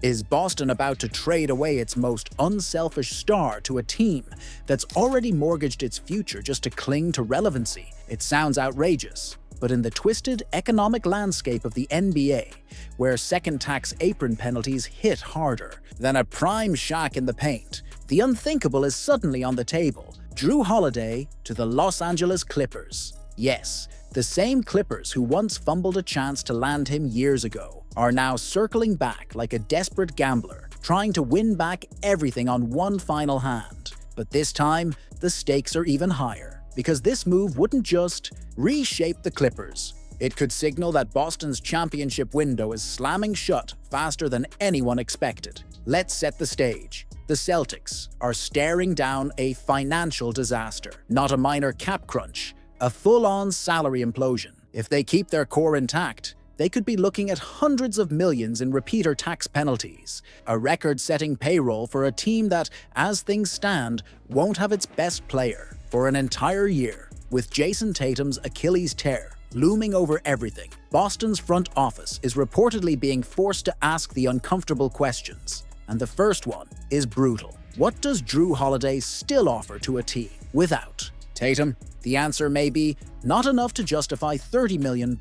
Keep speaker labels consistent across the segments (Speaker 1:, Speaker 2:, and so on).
Speaker 1: Is Boston about to trade away its most unselfish star to a team that's already mortgaged its future just to cling to relevancy? It sounds outrageous, but in the twisted economic landscape of the NBA, where second tax apron penalties hit harder than a prime Shaq in the paint, the unthinkable is suddenly on the table. Jrue Holiday to the Los Angeles Clippers. Yes, the same Clippers who once fumbled a chance to land him years ago are now circling back like a desperate gambler, trying to win back everything on one final hand. But this time, the stakes are even higher, because this move wouldn't just reshape the Clippers. It could signal that Boston's championship window is slamming shut faster than anyone expected. Let's set the stage. The Celtics are staring down a financial disaster, not a minor cap crunch, a full-on salary implosion. If they keep their core intact, they could be looking at hundreds of millions in repeater tax penalties, a record-setting payroll for a team that, as things stand, won't have its best player for an entire year. With Jason Tatum's Achilles tear looming over everything, Boston's front office is reportedly being forced to ask the uncomfortable questions. And the first one is brutal. What does Jrue Holiday still offer to a team without Tatum? The answer may be not enough to justify $30 million.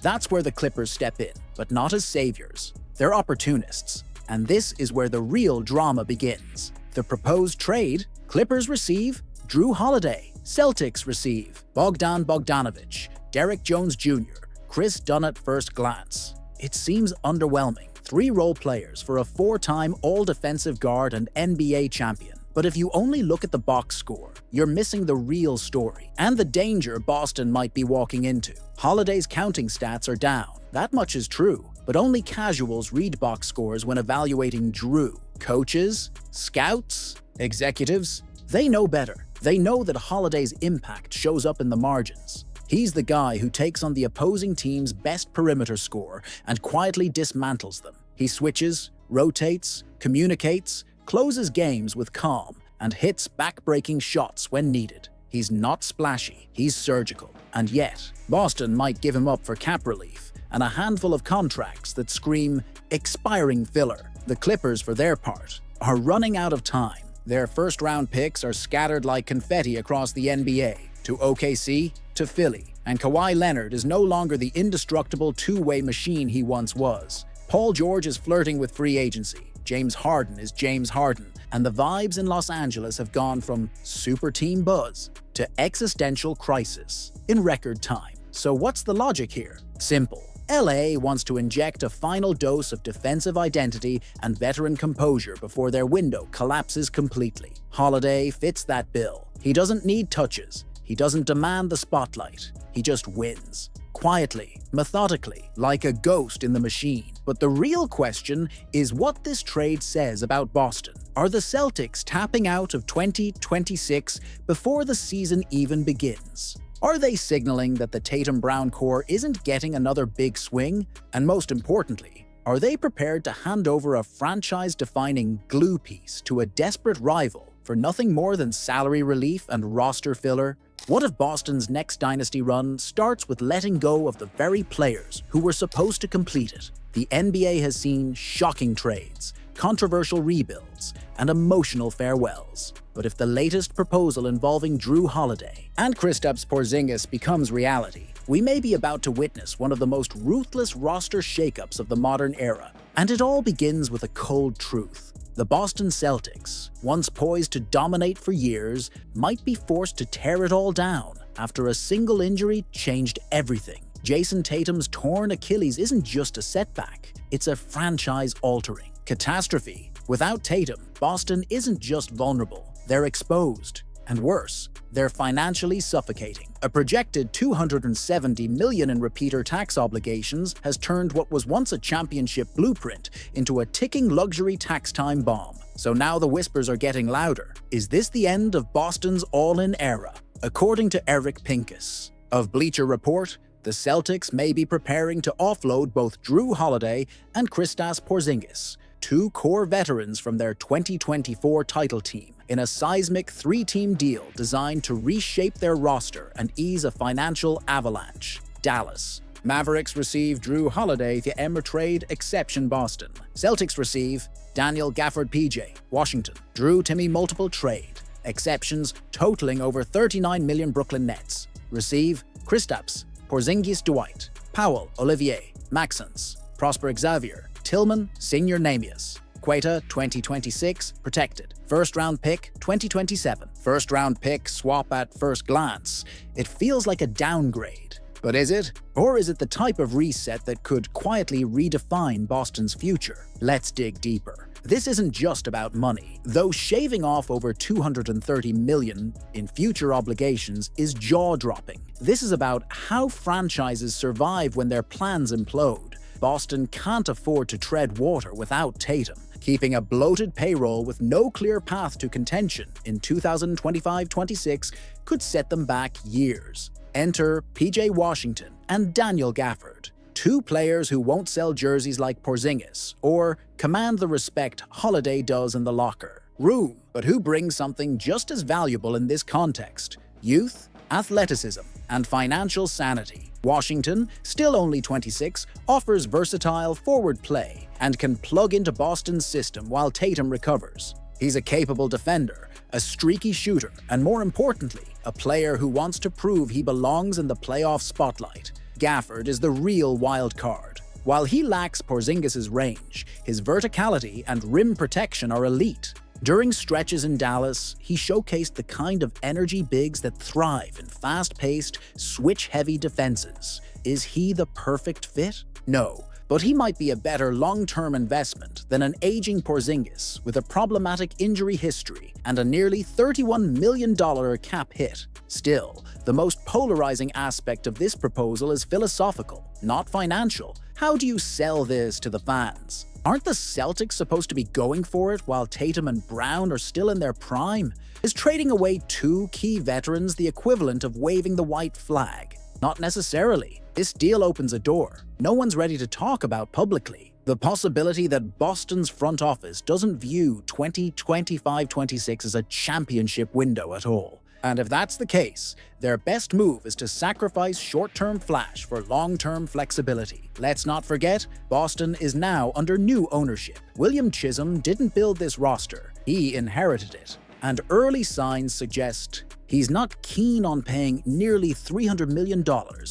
Speaker 1: That's where the Clippers step in, but not as saviors. They're opportunists. And this is where the real drama begins. The proposed trade: Clippers receive Jrue Holiday. Celtics receive Bogdan Bogdanović, Derek Jones Jr., Chris Dunn at first glance. It seems underwhelming. 3 role players for a 4-time All-Defensive Guard and NBA champion. But if you only look at the box score, you're missing the real story and the danger Boston might be walking into. Holiday's counting stats are down. That much is true, but only casuals read box scores when evaluating Jrue. Coaches, scouts, executives, they know better. They know that Holiday's impact shows up in the margins. He's the guy who takes on the opposing team's best perimeter score and quietly dismantles them. He switches, rotates, communicates, closes games with calm, and hits back-breaking shots when needed. He's not splashy, he's surgical. And yet, Boston might give him up for cap relief and a handful of contracts that scream expiring filler. The Clippers, for their part, are running out of time. Their first-round picks are scattered like confetti across the NBA, to OKC, to Philly, and Kawhi Leonard is no longer the indestructible two-way machine he once was. Paul George is flirting with free agency. James Harden is James Harden, and the vibes in Los Angeles have gone from super team buzz to existential crisis in record time. So what's the logic here? Simple. LA wants to inject a final dose of defensive identity and veteran composure before their window collapses completely. Holiday fits that bill. He doesn't need touches. He doesn't demand the spotlight. He just wins. Quietly, methodically, like a ghost in the machine. But the real question is what this trade says about Boston. Are the Celtics tapping out of 2026 before the season even begins? Are they signaling that the Tatum-Brown core isn't getting another big swing? And most importantly, are they prepared to hand over a franchise-defining glue piece to a desperate rival for nothing more than salary relief and roster filler? What if Boston's next dynasty run starts with letting go of the very players who were supposed to complete it? The NBA has seen shocking trades, controversial rebuilds, and emotional farewells. But if the latest proposal involving Jrue Holiday and Kristaps Porzingis becomes reality, we may be about to witness one of the most ruthless roster shakeups of the modern era. And it all begins with a cold truth. The Boston Celtics, once poised to dominate for years, might be forced to tear it all down after a single injury changed everything. Jason Tatum's torn Achilles isn't just a setback, it's a franchise-altering catastrophe. Without Tatum, Boston isn't just vulnerable, they're exposed. And worse, they're financially suffocating. A projected $270 million in repeater tax obligations has turned what was once a championship blueprint into a ticking luxury tax time bomb. So now the whispers are getting louder. Is this the end of Boston's all-in era? According to Eric Pincus of Bleacher Report, the Celtics may be preparing to offload both Jrue Holiday and Kristaps Porzingis, 2 core veterans from their 2024 title team, in a seismic 3-team deal designed to reshape their roster and ease a financial avalanche. Dallas, Mavericks receive Drew Holiday, the Emma trade exception Boston. Celtics receive Daniel Gafford PJ, Washington. Drew Timmy multiple trade. Exceptions totaling over 39 million Brooklyn Nets. Receive Kristaps, Porzingis Dwight, Powell Olivier, Maxence, Prosper Xavier, Tillman Senior Namias. Queta 2026 protected. First round pick 2027. First round pick swap at first glance. It feels like a downgrade. But is it? Or is it the type of reset that could quietly redefine Boston's future? Let's dig deeper. This isn't just about money, though shaving off over $230 million in future obligations is jaw-dropping. This is about how franchises survive when their plans implode. Boston can't afford to tread water without Tatum, keeping a bloated payroll with no clear path to contention in 2025-26 could set them back years. Enter PJ Washington and Daniel Gafford, two players who won't sell jerseys like Porzingis or command the respect Holiday does in the locker room, but who brings something just as valuable in this context: youth, athleticism, and financial sanity. Washington, still only 26, offers versatile forward play and can plug into Boston's system while Tatum recovers. He's a capable defender, a streaky shooter, and more importantly, a player who wants to prove he belongs in the playoff spotlight. Gafford is the real wild card. While he lacks Porzingis' range, his verticality and rim protection are elite. During stretches in Dallas, he showcased the kind of energy bigs that thrive in fast-paced, switch-heavy defenses. Is he the perfect fit? No, but he might be a better long-term investment than an aging Porzingis with a problematic injury history and a nearly $31 million cap hit. Still, the most polarizing aspect of this proposal is philosophical, not financial. How do you sell this to the fans? Aren't the Celtics supposed to be going for it while Tatum and Brown are still in their prime? Is trading away two key veterans the equivalent of waving the white flag? Not necessarily. This deal opens a door no one's ready to talk about publicly. The possibility that Boston's front office doesn't view 2025-26 as a championship window at all. And if that's the case, their best move is to sacrifice short-term flash for long-term flexibility. Let's not forget, Boston is now under new ownership. William Chisholm didn't build this roster, he inherited it. And early signs suggest he's not keen on paying nearly $300 million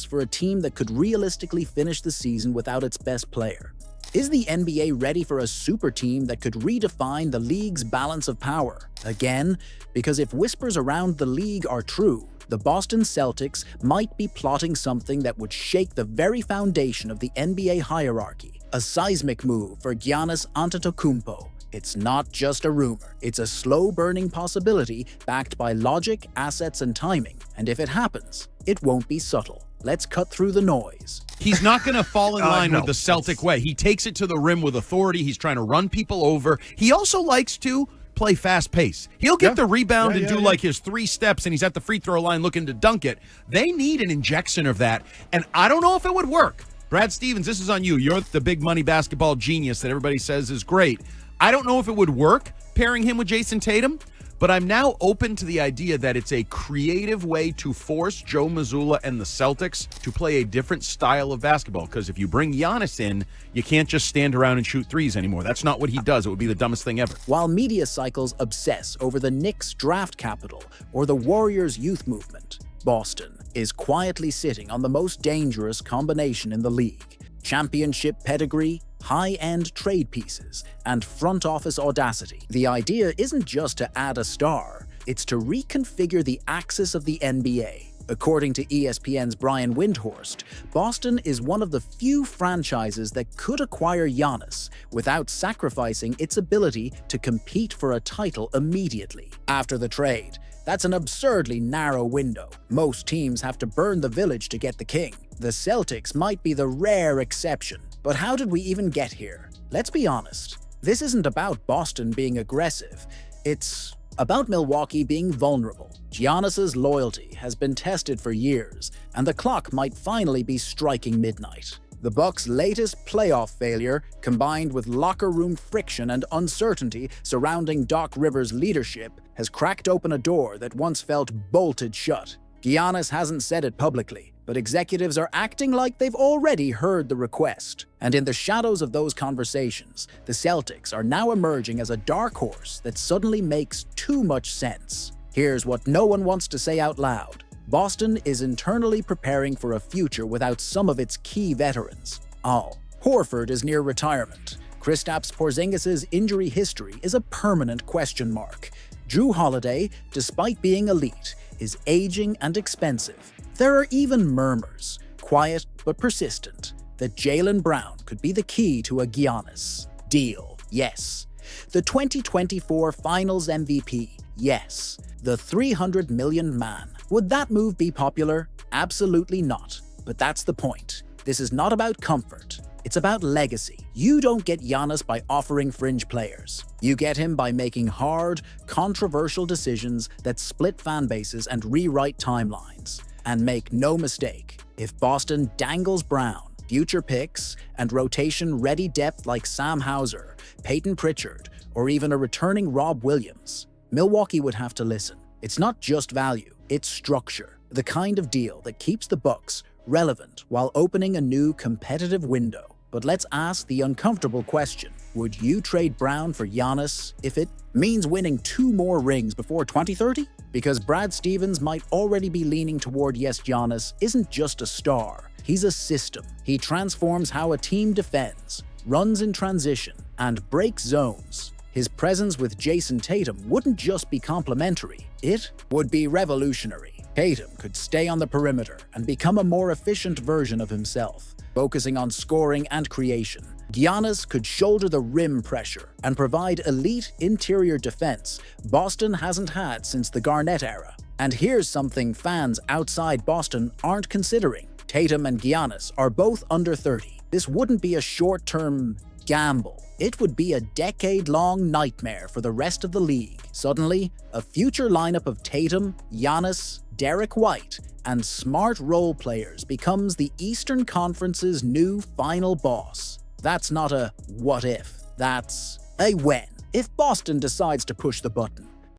Speaker 1: for a team that could realistically finish the season without its best player. Is the NBA ready for a super team that could redefine the league's balance of power? Again, because if whispers around the league are true, the Boston Celtics might be plotting something that would shake the very foundation of the NBA hierarchy. A seismic move for Giannis Antetokounmpo. It's not just a rumor, it's a slow-burning possibility backed by logic, assets, and timing. And if it happens, it won't be subtle. Let's cut through the noise.
Speaker 2: He's not going to fall in line with the Celtic way. He takes it to the rim with authority. He's trying to run people over. He also likes to play fast pace. He'll get the rebound and do like his 3 steps, and he's at the free throw line looking to dunk it. They need an injection of that, and I don't know if it would work. Brad Stevens, this is on you. You're the big money basketball genius that everybody says is great. I don't know if it would work pairing him with Jason Tatum, but I'm now open to the idea that it's a creative way to force Joe Mazzulla and the Celtics to play a different style of basketball. Because if you bring Giannis in, you can't just stand around and shoot threes anymore. That's not what he does. It would be the dumbest thing ever.
Speaker 1: While media cycles obsess over the Knicks draft capital or the Warriors youth movement, Boston is quietly sitting on the most dangerous combination in the league. Championship pedigree, high-end trade pieces, and front office audacity. The idea isn't just to add a star, it's to reconfigure the axis of the NBA. According to ESPN's Brian Windhorst, Boston is one of the few franchises that could acquire Giannis without sacrificing its ability to compete for a title immediately. After the trade, that's an absurdly narrow window. Most teams have to burn the village to get the king. The Celtics might be the rare exception. But how did we even get here? Let's be honest. This isn't about Boston being aggressive. It's about Milwaukee being vulnerable. Giannis's loyalty has been tested for years, and the clock might finally be striking midnight. The Bucks' latest playoff failure, combined with locker room friction and uncertainty surrounding Doc Rivers' leadership, has cracked open a door that once felt bolted shut. Giannis hasn't said it publicly, but executives are acting like they've already heard the request. And in the shadows of those conversations, the Celtics are now emerging as a dark horse that suddenly makes too much sense. Here's what no one wants to say out loud. Boston is internally preparing for a future without some of its key veterans. Horford is near retirement. Kristaps Porzingis' injury history is a permanent question mark. Jrue Holiday, despite being elite, is aging and expensive. There are even murmurs, quiet but persistent, that Jaylen Brown could be the key to a Giannis deal. Yes. The 2024 Finals MVP. Yes. The $300 million man. Would that move be popular? Absolutely not. But that's the point. This is not about comfort. It's about legacy. You don't get Giannis by offering fringe players. You get him by making hard, controversial decisions that split fan bases and rewrite timelines. And make no mistake, if Boston dangles Brown, future picks, and rotation-ready depth like Sam Hauser, Peyton Pritchard, or even a returning Rob Williams, Milwaukee would have to listen. It's not just value, it's structure. The kind of deal that keeps the Bucks relevant while opening a new competitive window. But let's ask the uncomfortable question. Would you trade Brown for Giannis if it means winning 2 more rings before 2030? Because Brad Stevens might already be leaning toward yes, Giannis isn't just a star, he's a system. He transforms how a team defends, runs in transition, and breaks zones. His presence with Jason Tatum wouldn't just be complementary, it would be revolutionary. Tatum could stay on the perimeter and become a more efficient version of himself, focusing on scoring and creation. Giannis could shoulder the rim pressure and provide elite interior defense Boston hasn't had since the Garnett era. And here's something fans outside Boston aren't considering. Tatum and Giannis are both under 30. This wouldn't be a short-term gamble. It would be a decade-long nightmare for the rest of the league. Suddenly, a future lineup of Tatum, Giannis, Derek White, and smart role players becomes the Eastern Conference's new final boss. That's not a what if, that's a when. If Boston decides to push the button,